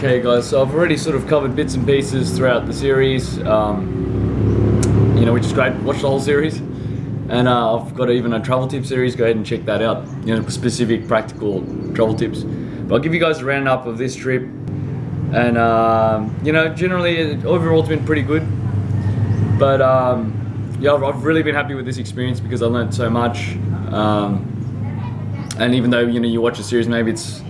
Okay guys, so I've already sort of covered bits and pieces throughout the series, which is great. Watch the whole series. And I've got even a travel tip series, go ahead and check that out, specific practical travel tips. But I'll give you guys a roundup of this trip. And generally, overall it's been pretty good. But I've really been happy with this experience because I learned so much. And even though you watch a series, maybe it's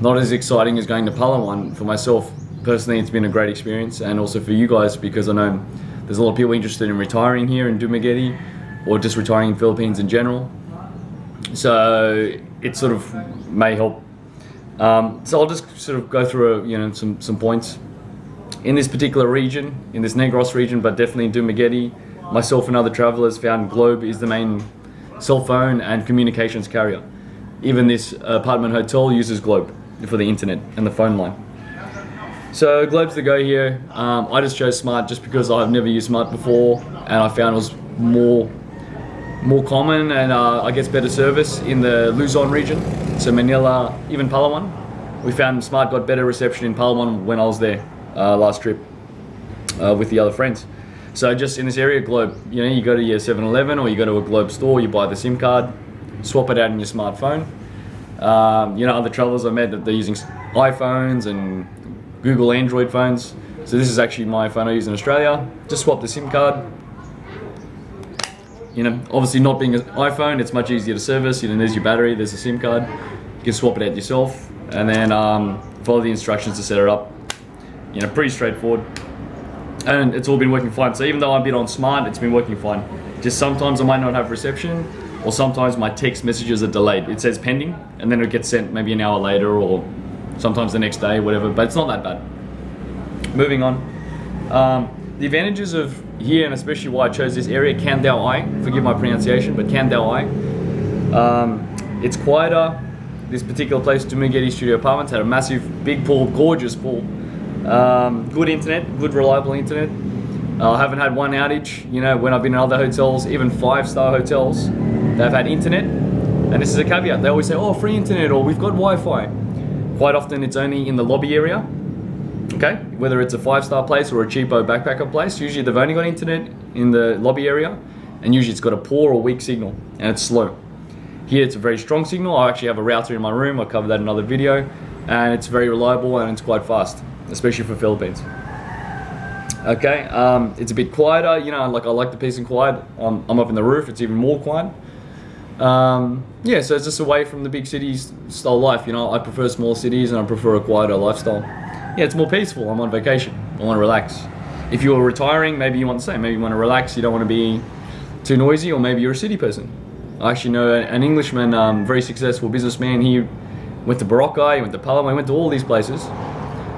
not as exciting as going to Palawan. For myself personally, it's been a great experience, and also for you guys because I know there's a lot of people interested in retiring here in Dumaguete or just retiring in Philippines in general. So it sort of may help. So I'll just sort of go through some points in this particular region, in this Negros region, but definitely in Dumaguete. Myself and other travelers found Globe is the main cell phone and communications carrier. Even this apartment hotel uses Globe for the internet and the phone line. So Globe's the go here. I just chose Smart just because I've never used Smart before, and I found it was more common and I guess better service in the Luzon region. So Manila, even Palawan. We found Smart got better reception in Palawan when I was there last trip with the other friends. So just in this area, Globe, you go to your 7-Eleven or you go to a Globe store, you buy the SIM card, swap it out in your smartphone. Other travelers I met, they're using iPhones and Google Android phones. So this is actually my phone I use in Australia. Just swap the SIM card. Obviously not being an iPhone, it's much easier to service. There's your battery, there's a SIM card. You can swap it out yourself and then follow the instructions to set it up. Pretty straightforward. And it's all been working fine. So even though I'm a bit on Smart, it's been working fine. Just sometimes I might not have reception, or sometimes my text messages are delayed. It says pending, and then it gets sent maybe an hour later, or sometimes the next day, whatever, but it's not that bad. Moving on. The advantages of here, and especially why I chose this area, Can Dao Ai, forgive my pronunciation, but Can Dao Ai. It's quieter. This particular place, Dumaguete Studio Apartments, had a massive, big pool, gorgeous pool. Good internet, good reliable internet. I haven't had one outage. When I've been in other hotels, even 5-star hotels, they've had internet. And this is a caveat. They always say, oh, free internet, or we've got Wi-Fi. Quite often it's only in the lobby area. Okay, whether it's a 5-star place or a cheapo backpacker place, usually they've only got internet in the lobby area, and usually it's got a poor or weak signal, and it's slow. Here it's a very strong signal. I actually have a router in my room. I covered that in another video, and it's very reliable and it's quite fast, especially for Philippines. Okay, it's a bit quieter, I like the peace and quiet. I'm up in the roof, it's even more quiet. So it's just away from the big cities style life. I prefer small cities and I prefer a quieter lifestyle. Yeah, it's more peaceful. I'm on vacation, I want to relax. If you're retiring, maybe you want the same. Maybe you want to relax, you don't want to be too noisy, or maybe you're a city person. I actually know an Englishman, very successful businessman. He went to Boracay, he went to Palawan, he went to all these places,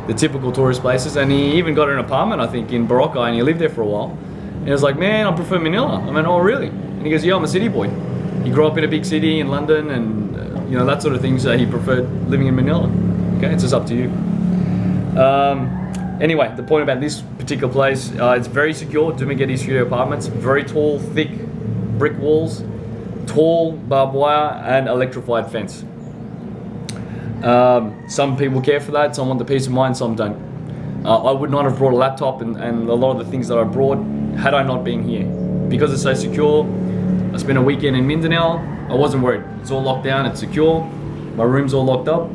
the typical tourist places, and he even got an apartment, I think, in Boracay, and he lived there for a while. And he was like, man, I prefer Manila. I went, oh, really? And he goes, yeah, I'm a city boy. He grew up in a big city in London, and that sort of thing, so he preferred living in Manila. Okay, it's just up to you. Anyway, the point about this particular place, it's very secure. Dumaguete Studio Apartments, very tall, thick brick walls, tall barbed wire, and electrified fence. Some people care for that, some want the peace of mind, some don't. I would not have brought a laptop and a lot of the things that I brought had I not been here. Because it's so secure, I spent a weekend in Mindanao, I wasn't worried. It's all locked down, it's secure, my room's all locked up.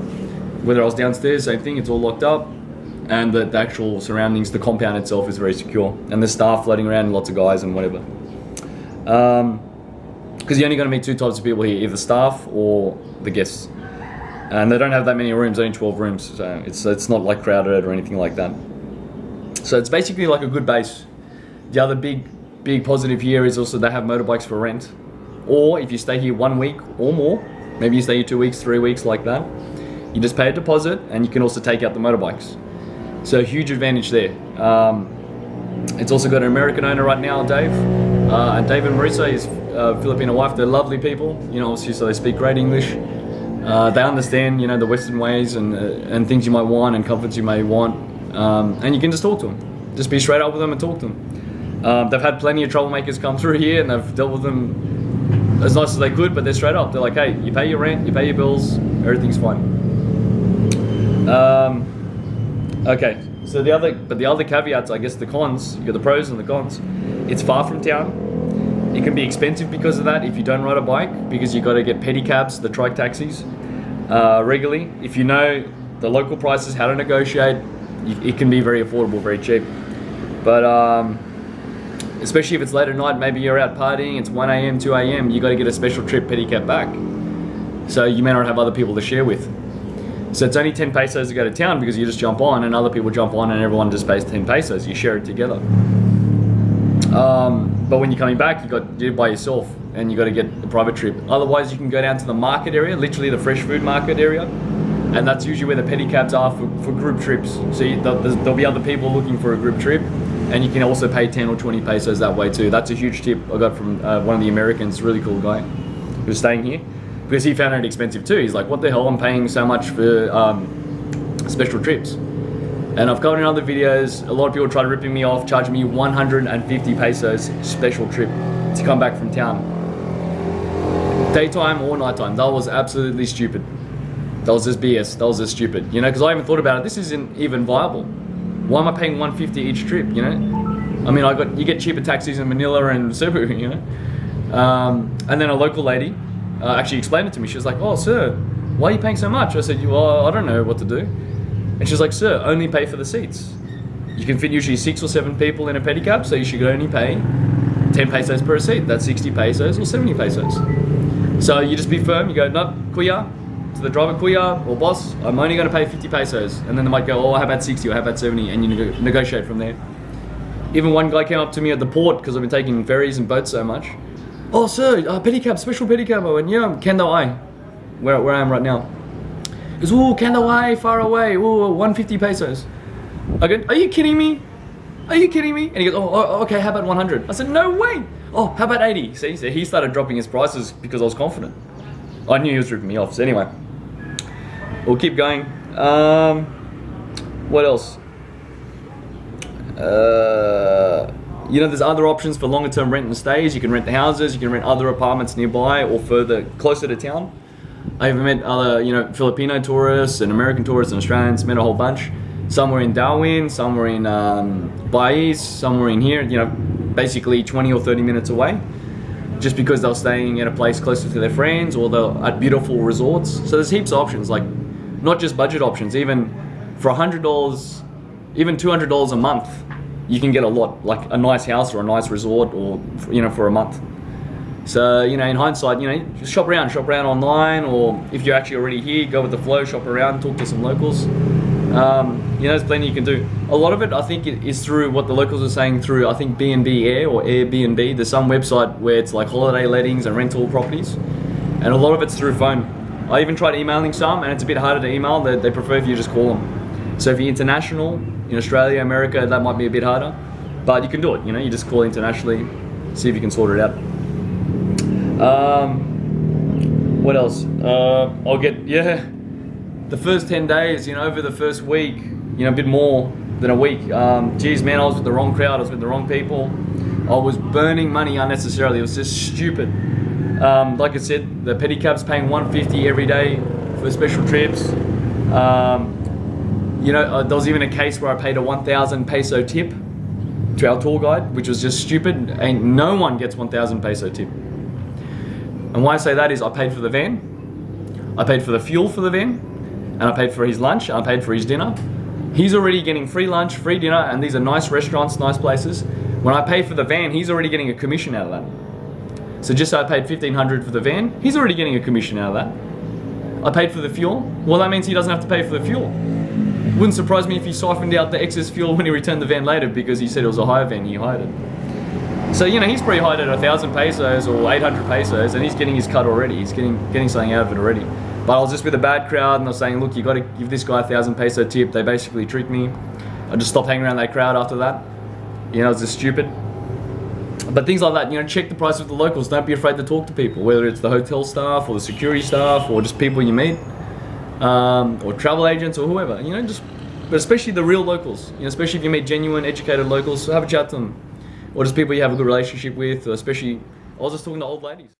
Whether I was downstairs, same thing, it's all locked up. And the actual surroundings, the compound itself is very secure. And there's staff floating around, and lots of guys and whatever. Because you're only going to meet two types of people here, either staff or the guests. And they don't have that many rooms, only 12 rooms, so it's not like crowded or anything like that. So it's basically like a good base. The other big positive here is also they have motorbikes for rent. Or if you stay here 1 week or more, maybe you stay here 2 weeks, 3 weeks, like that, you just pay a deposit and you can also take out the motorbikes. So huge advantage there. It's also got an American owner right now, Dave. And Dave and Marisa, his Filipino wife, they're lovely people, obviously, so they speak great English. They understand, the Western ways and things you might want and comforts you may want. And you can just talk to them. Just be straight up with them and talk to them. They've had plenty of troublemakers come through here and they've dealt with them as nice as they could, but they're straight up. They're like, hey, you pay your rent, you pay your bills, everything's fine. Okay, so the other caveats, I guess the cons, you got the pros and the cons. It's far from town. It can be expensive because of that if you don't ride a bike, because you got to get pedicabs, the trike taxis, regularly. If you know the local prices, how to negotiate, it can be very affordable, very cheap. But especially if it's late at night, maybe you're out partying, it's 1 a.m., 2 a.m., you got to get a special trip pedicab back. So you may not have other people to share with. So it's only 10 pesos to go to town because you just jump on and other people jump on and everyone just pays 10 pesos. You share it together. But when you're coming back, you got to do it by yourself and you got to get a private trip. Otherwise, you can go down to the market area, literally the fresh food market area. And that's usually where the pedicabs are for group trips. So there'll be other people looking for a group trip. And you can also pay 10 or 20 pesos that way too. That's a huge tip I got from one of the Americans, really cool guy who's staying here. Because he found it expensive too. He's like, what the hell, I'm paying so much for special trips. And I've covered in other videos, a lot of people try ripping me off, charging me 150 pesos special trip to come back from town. Daytime or nighttime, that was absolutely stupid. That was just BS, that was just stupid. You know, because I even thought about it, this isn't even viable. Why am I paying 150 each trip, you know? I mean, you get cheaper taxis in Manila and Cebu, you know? And then a local lady actually explained it to me. She was like, oh, sir, why are you paying so much? I said, well, I don't know what to do. And she's like, sir, only pay for the seats. You can fit usually 6 or 7 people in a pedicab, so you should only pay 10 pesos per seat. That's 60 pesos or 70 pesos. So you just be firm, you go, no, kuya, to the driver, kuya, or boss, I'm only going to pay 50 pesos. And then they might go, oh, how about 60 or how about 70? And you negotiate from there. Even one guy came up to me at the port, because I've been taking ferries and boats so much. Oh, sir, pedicab, special pedicab. I went, yeah, Kandawai, where I am right now. He goes, ooh, Kandawai, far away, ooh, 150 pesos. I go, are you kidding me? Are you kidding me? And he goes, oh, okay, how about 100? I said, no way. Oh, how about 80? See, so he started dropping his prices because I was confident. I knew he was ripping me off. So anyway, we'll keep going. What else? You know, there's other options for longer term rent and stays. You can rent the houses, you can rent other apartments nearby or further closer to town. I even met other, you know, Filipino tourists and American tourists and Australians, met a whole bunch. Some were in Darwin, some were in Bais, some were in here, you know, basically 20 or 30 minutes away. Just because they're staying at a place closer to their friends or they're at beautiful resorts. So there's heaps of options, like not just budget options, even for $100, even $200 a month, you can get a lot, like a nice house or a nice resort or, you know, for a month. So, you know, in hindsight, you know, just shop around online, or if you're actually already here, go with the flow, shop around, talk to some locals. You know, there's plenty you can do. A lot of it, I think, is through what the locals are saying through, I think, B&B Air or Airbnb. There's some website where it's like holiday lettings and rental properties. And a lot of it's through phone. I even tried emailing some, and it's a bit harder to email. They prefer if you just call them. So if you're international, in Australia, America, that might be a bit harder. But you can do it, you know, you just call internationally, see if you can sort it out. What else? I'll get, the first 10 days, you know, over the first week, you know, a bit more than a week. Geez, man, I was with the wrong crowd, I was with the wrong people. I was burning money unnecessarily, it was just stupid. Like I said, the pedicab's paying 150 every day for special trips. You know, there was even a case where I paid a 1,000 peso tip to our tour guide, which was just stupid, and no one gets 1,000 peso tip. And why I say that is I paid for the van, I paid for the fuel for the van, and I paid for his lunch, and I paid for his dinner. He's already getting free lunch, free dinner, and these are nice restaurants, nice places. When I pay for the van, he's already getting a commission out of that. So just so I paid 1,500 for the van, he's already getting a commission out of that. I paid for the fuel, well that means he doesn't have to pay for the fuel. Wouldn't surprise me if he siphoned out the excess fuel when he returned the van later because he said it was a hire van, he hired it. So, you know, he's probably hired at 1,000 pesos or 800 pesos and he's getting his cut already. He's getting something out of it already. But I was just with a bad crowd and I was saying, look, you got to give this guy 1,000 peso tip. They basically tricked me. I just stopped hanging around that crowd after that. You know, it's just stupid. But things like that, you know, check the price with the locals. Don't be afraid to talk to people, whether it's the hotel staff or the security staff or just people you meet. Or travel agents or whoever, you know, but especially the real locals, you know, especially if you meet genuine, educated locals, so have a chat to them, or just people you have a good relationship with, or especially, I was just talking to old ladies.